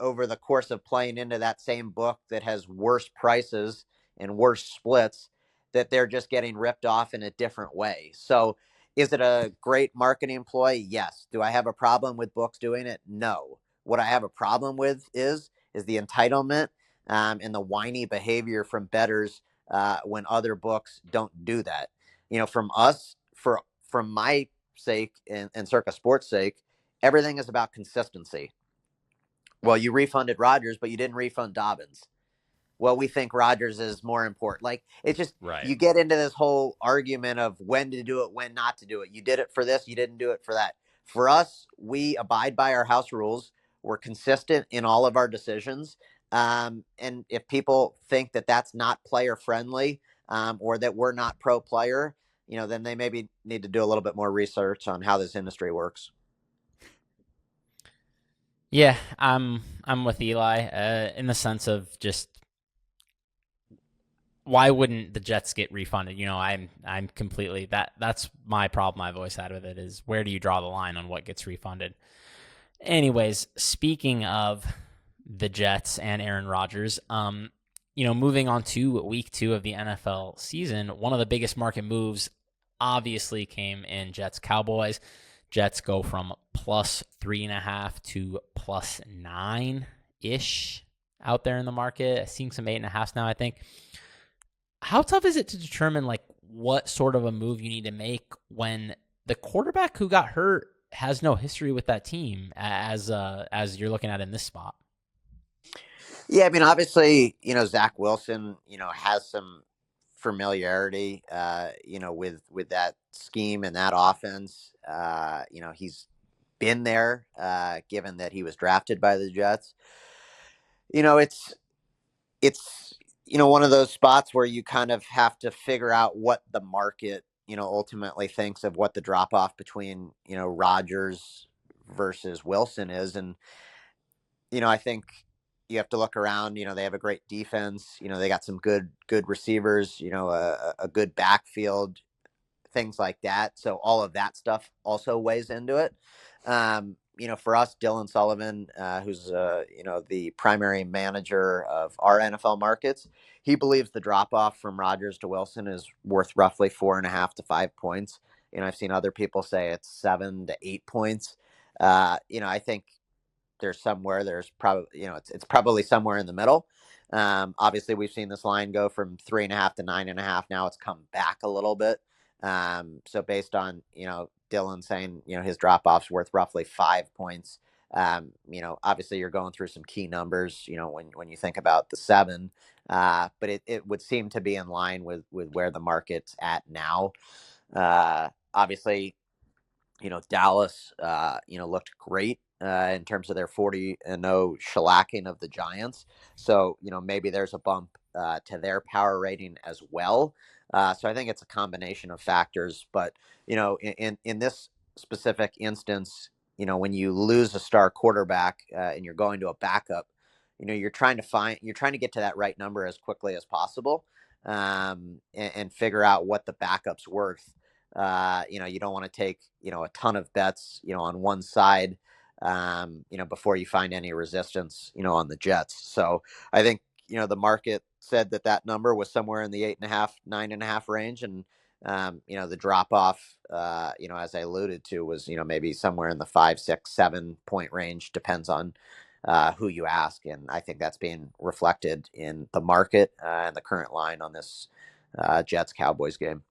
over the course of playing into that same book that has worse prices and worse splits, that they're just getting ripped off in a different way. So is it a great marketing ploy? Yes. Do I have a problem with books doing it? No. What I have a problem with is the entitlement and the whiny behavior from bettors when other books don't do that. From us, from my sake and Circa Sports' sake, everything is about consistency. Well, you refunded Rodgers, but you didn't refund Dobbins. Well, we think Rodgers is more important. It's just, Right. You get into this whole argument of when to do it, when not to do it. You did it for this, you didn't do it for that. For us, we abide by our house rules. We're consistent in all of our decisions. And if people think that that's not player friendly or that we're not pro player, then they maybe need to do a little bit more research on how this industry works. Yeah, I'm with Eli in the sense of just why wouldn't the Jets get refunded? I'm completely that's my problem I've always had with it is where do you draw the line on what gets refunded? Anyways, speaking of the Jets and Aaron Rodgers, moving on to week 2 of the NFL season, one of the biggest market moves obviously came in Jets Cowboys. Jets go from plus 3.5 to plus 9-ish out there in the market. Seeing some 8.5s now, I think. How tough is it to determine like what sort of a move you need to make when the quarterback who got hurt has no history with that team as you're looking at in this spot? Yeah, I mean, obviously, Zach Wilson, has some familiarity, with that scheme and that offense. He's been there, given that he was drafted by the Jets. It's one of those spots where you kind of have to figure out what the market, ultimately thinks of what the drop off between, Rodgers versus Wilson is. And, I think you have to look around. They have a great defense. They got some good receivers. A good backfield, things like that. So all of that stuff also weighs into it. For us, Dylan Sullivan, who's the primary manager of our NFL markets, he believes the drop off from Rodgers to Wilson is worth roughly 4.5 to 5 points. I've seen other people say it's 7 to 8 points. I think there's probably it's probably somewhere in the middle. Obviously, we've seen this line go from 3.5 to 9.5. Now it's come back a little bit. So based on Dylan saying his drop off's worth roughly 5 points. Obviously you're going through some key numbers. When you think about the 7, but it would seem to be in line with where the market's at now. Obviously, Dallas, looked great in terms of their 40-0 shellacking of the Giants. So, maybe there's a bump to their power rating as well. So I think it's a combination of factors. But, in this specific instance, when you lose a star quarterback and you're going to a backup, you're trying to get to that right number as quickly as possible, and figure out what the backup's worth. You don't want to take, a ton of bets, on one side, before you find any resistance, on the Jets. So I think, the market said that number was somewhere in the 8.5, 9.5 range. And, the drop off, as I alluded to, was, maybe somewhere in the 5, 6, 7 point range, depends on who you ask. And I think that's being reflected in the market and the current line on this Jets Cowboys game.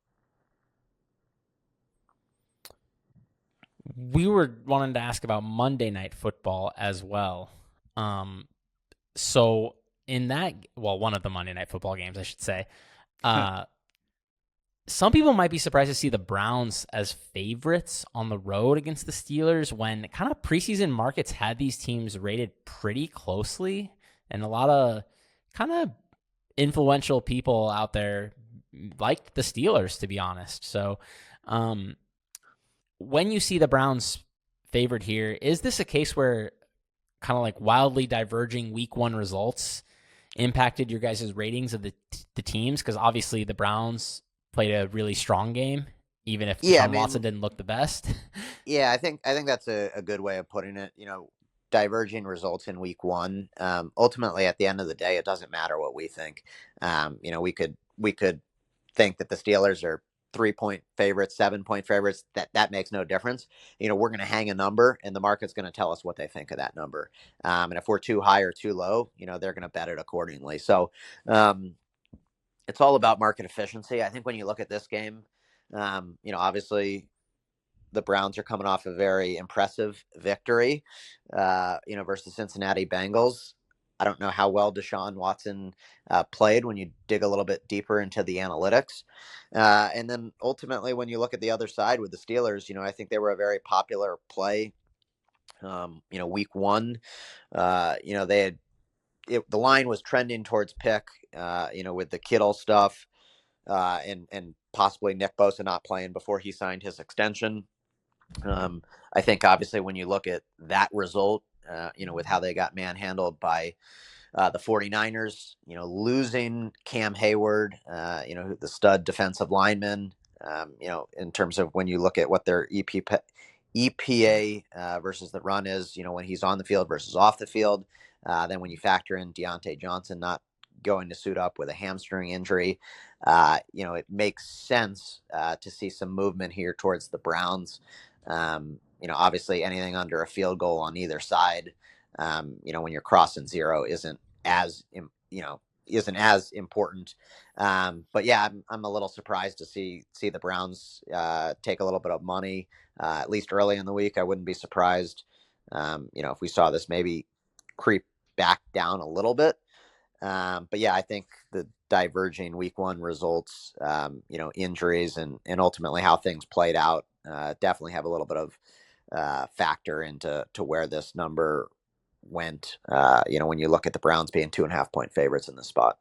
We were wanting to ask about Monday Night Football as well. So in one of the Monday Night Football games, I should say, some people might be surprised to see the Browns as favorites on the road against the Steelers when kind of preseason markets had these teams rated pretty closely, and a lot of kind of influential people out there liked the Steelers, to be honest. So, when you see the Browns favored here, is this a case where kind of like wildly diverging week 1 results impacted your guys' ratings of the teams? Because obviously the Browns played a really strong game, even if Deshaun Watson didn't look the best. Yeah, I think that's a good way of putting it. Diverging results in week 1. Ultimately, at the end of the day, it doesn't matter what we think. We could think that the Steelers are 3-point favorites, 7-point favorites. That makes no difference. We're going to hang a number, and the market's going to tell us what they think of that number. And if we're too high or too low, they're going to bet it accordingly. So it's all about market efficiency. I think when you look at this game, obviously the Browns are coming off a very impressive victory, versus Cincinnati Bengals. I don't know how well Deshaun Watson played when you dig a little bit deeper into the analytics. And then ultimately, when you look at the other side with the Steelers, I think they were a very popular play. Week 1, the line was trending towards pick, with the Kittle stuff, and possibly Nick Bosa not playing before he signed his extension. I think obviously when you look at that result, with how they got manhandled by the 49ers, losing Cam Hayward, the stud defensive lineman, in terms of when you look at what their EPA versus the run is, when he's on the field versus off the field. Then when you factor in Deontay Johnson not going to suit up with a hamstring injury, it makes sense to see some movement here towards the Browns. Obviously anything under a field goal on either side, when you're crossing zero isn't as important. But yeah, I'm a little surprised to see the Browns take a little bit of money, at least early in the week. I wouldn't be surprised, if we saw this maybe creep back down a little bit. But yeah, I think the diverging week one results, injuries and ultimately how things played out, definitely have a little bit of factor into where this number went. When you look at the Browns being 2.5-point favorites in this spot.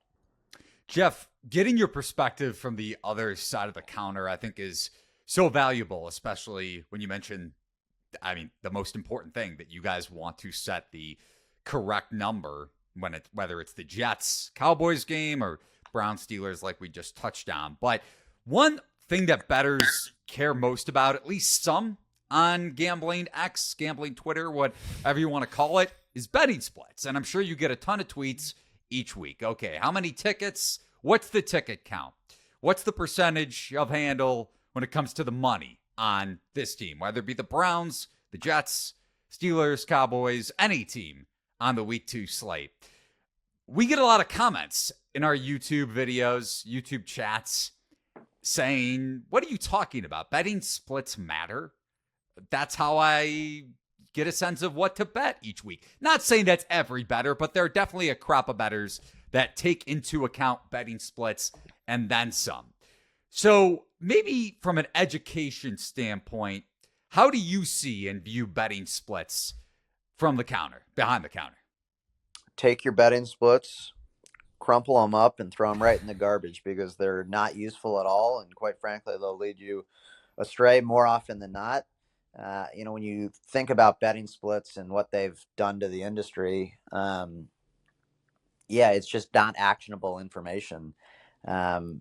Jeff, getting your perspective from the other side of the counter, I think, is so valuable, especially when you mention, the most important thing, that you guys want to set the correct number whether it's the Jets Cowboys game or Browns Steelers, like we just touched on. But one thing that bettors care most about, at least some on Gambling X, Gambling Twitter, whatever you want to call it, is betting splits. And I'm sure you get a ton of tweets each week. Okay, how many tickets? What's the ticket count? What's the percentage of handle when it comes to the money on this team, whether it be the Browns, the Jets, Steelers, Cowboys, any team on the week 2 slate? We get a lot of comments in our YouTube videos, YouTube chats, saying, what are you talking about? Betting splits matter. That's how I get a sense of what to bet each week. Not saying that's every bettor, but there are definitely a crop of bettors that take into account betting splits and then some. So maybe from an education standpoint, how do you see and view betting splits from the counter, behind the counter? Take your betting splits, crumple them up, and throw them right in the garbage because they're not useful at all. And quite frankly, they'll lead you astray more often than not. When you think about betting splits and what they've done to the industry, it's just not actionable information. When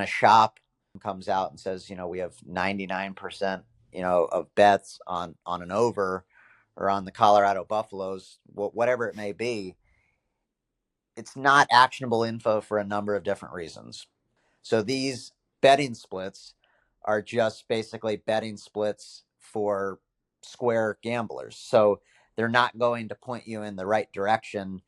a shop comes out and says, we have 99%, of bets on an over or on the Colorado Buffaloes, whatever it may be, it's not actionable info for a number of different reasons. So these betting splits are just basically betting splits for square gamblers. So they're not going to point you in the right direction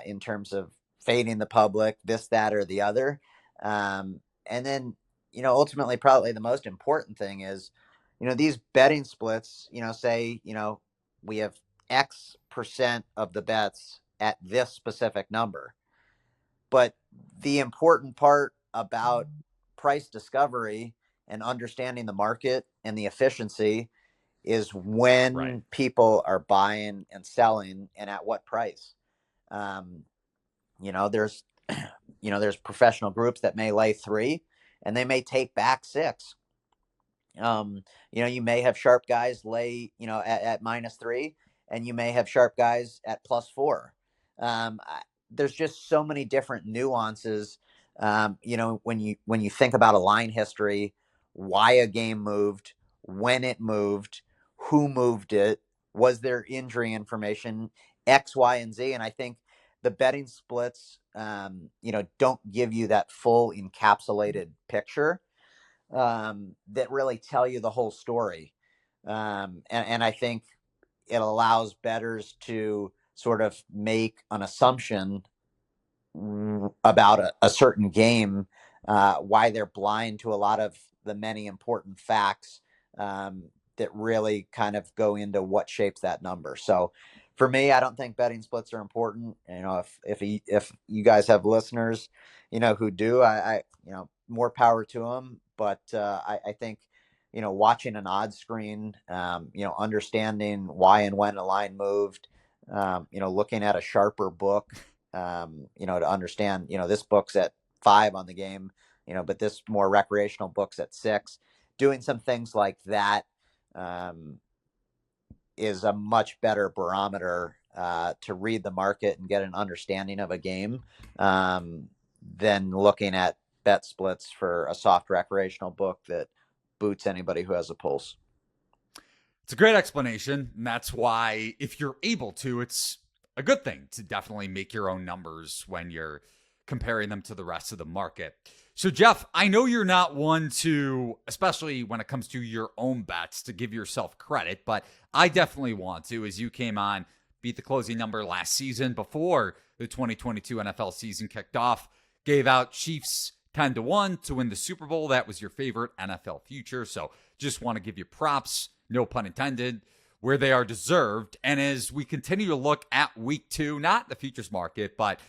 in terms of fading the public, this, that, or the other. And then, ultimately, probably the most important thing is, these betting splits, say, we have X percent of the bets at this specific number. But the important part about price discovery and understanding the market and the efficiency is when people are buying and selling and at what price. There's there's professional groups that may lay 3 and they may take back 6. You may have sharp guys lay, at -3, and you may have sharp guys at +4. There's just so many different nuances. When you think about a line history, why a game moved, when it moved, who moved it, was there injury information, X, Y, and Z. And I think the betting splits, don't give you that full encapsulated picture that really tell you the whole story. And I think it allows bettors to sort of make an assumption about a certain game, why they're blind to a lot of the many important facts that really kind of go into what shapes that number. So for me, I don't think betting splits are important. If you guys have listeners, who do, I more power to them. But I think, watching an odds screen, understanding why and when a line moved, looking at a sharper book, to understand, this book's at 5 on the game, but this more recreational book's at 6. Doing some things like that is a much better barometer to read the market and get an understanding of a game than looking at bet splits for a soft recreational book that boots anybody who has a pulse. It's a great explanation, and that's why, if you're able to, it's a good thing to definitely make your own numbers when you're comparing them to the rest of the market. So, Jeff, I know you're not one to, especially when it comes to your own bets, to give yourself credit, but I definitely want to, as you came on, beat the closing number last season before the 2022 NFL season kicked off, gave out Chiefs 10-1 to win the Super Bowl. That was your favorite NFL future. So just want to give you props, no pun intended, where they are deserved. And as we continue to look at week 2, not the futures market, but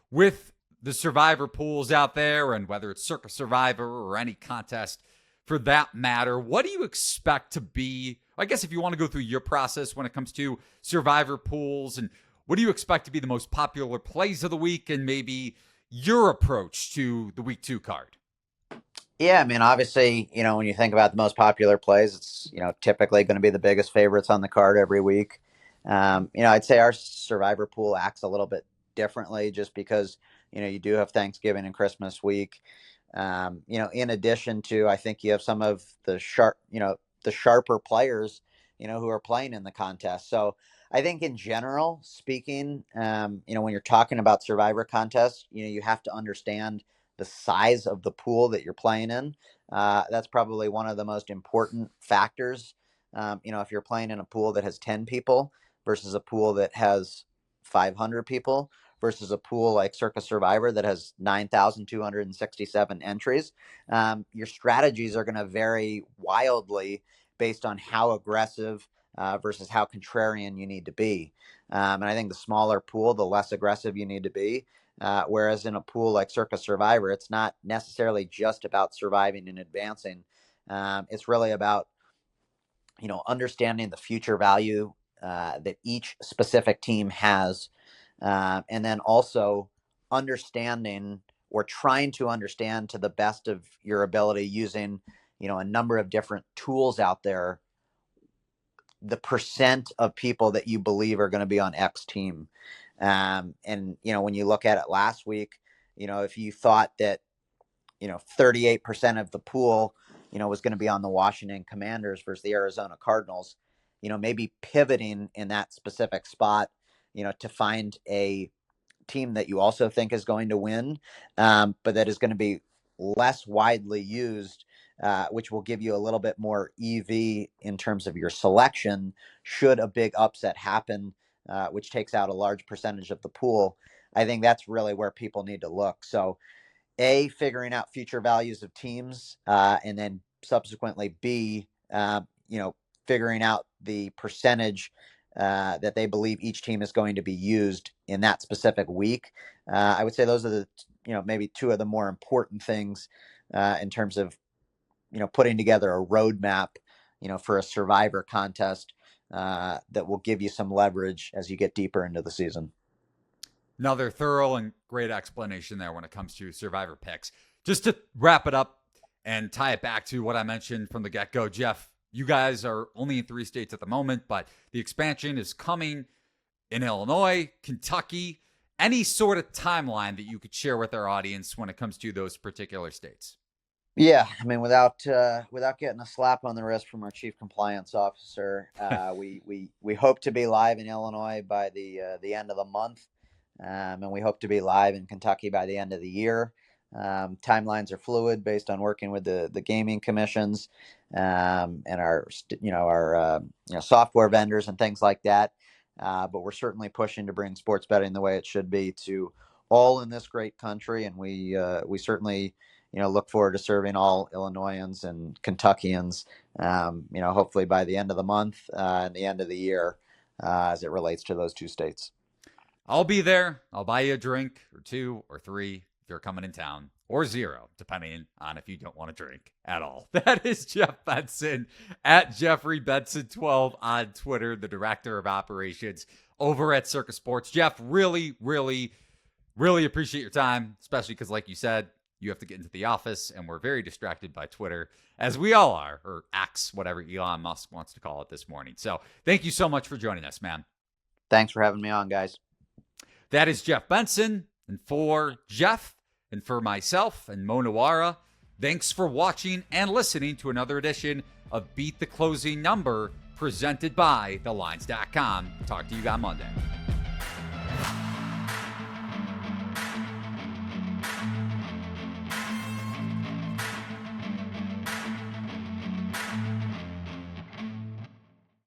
with the survivor pools out there, and whether it's Circa Survivor or any contest for that matter, what do you expect to be, I guess if you want to go through your process when it comes to survivor pools, and what do you expect to be the most popular plays of the week, and maybe your approach to the week 2 card? Yeah, I mean, obviously, when you think about the most popular plays, it's, typically going to be the biggest favorites on the card every week. I'd say our survivor pool acts a little bit differently just because, you do have Thanksgiving and Christmas week. In addition to, I think you have some of the sharper players, who are playing in the contest. So I think in general speaking, when you're talking about survivor contests, you have to understand the size of the pool that you're playing in. That's probably one of the most important factors. If you're playing in a pool that has 10 people versus a pool that has 500 people versus a pool like Circa Survivor that has 9,267 entries, your strategies are going to vary wildly based on how aggressive versus how contrarian you need to be. And I think the smaller pool, the less aggressive you need to be. Whereas in a pool like Circa Survivor, it's not necessarily just about surviving and advancing. It's really about, understanding the future value that each specific team has. And then also understanding or trying to understand to the best of your ability using, a number of different tools out there, the percent of people that you believe are going to be on X team. And, when you look at it last week, if you thought that, 38% of the pool, was going to be on the Washington Commanders versus the Arizona Cardinals, maybe pivoting in that specific spot, to find a team that you also think is going to win, but that is going to be less widely used, which will give you a little bit more EV in terms of your selection should a big upset happen, which takes out a large percentage of the pool. I think that's really where people need to look. So figuring out future values of teams, and then subsequently B, figuring out the percentage that they believe each team is going to be used in that specific week. I would say those are the, maybe two of the more important things in terms of, putting together a roadmap, for a survivor contest that will give you some leverage as you get deeper into the season. Another thorough and great explanation there when it comes to survivor picks. Just to wrap it up and tie it back to what I mentioned from the get-go, Jeff, you guys are only in 3 states at the moment, but the expansion is coming in Illinois, Kentucky. Any sort of timeline that you could share with our audience when it comes to those particular states? Yeah, I mean, without getting a slap on the wrist from our chief compliance officer, we hope to be live in Illinois by the end of the month, and we hope to be live in Kentucky by the end of the year. Timelines are fluid based on working with the gaming commissions and our software vendors and things like that. But we're certainly pushing to bring sports betting the way it should be to all in this great country, and we certainly look forward to serving all Illinoisans and Kentuckians. Hopefully by the end of the month and the end of the year, as it relates to those 2 states. I'll be there. I'll buy you a drink or 2 or 3 if you're coming in town, or 0, depending on if you don't want to drink at all. That is Jeff Benson at Jeffery Benson 12 on Twitter, the director of operations over at Circa Sports. Jeff, really, really, really appreciate your time, especially because, like you said, you have to get into the office, and we're very distracted by Twitter, as we all are, or X, whatever Elon Musk wants to call it this morning. So thank you so much for joining us, man. Thanks for having me on, guys. That is Jeff Benson. And for Jeff and for myself and Nuwwarah, thanks for watching and listening to another edition of Beat the Closing Number presented by thelines.com. Talk to you on Monday.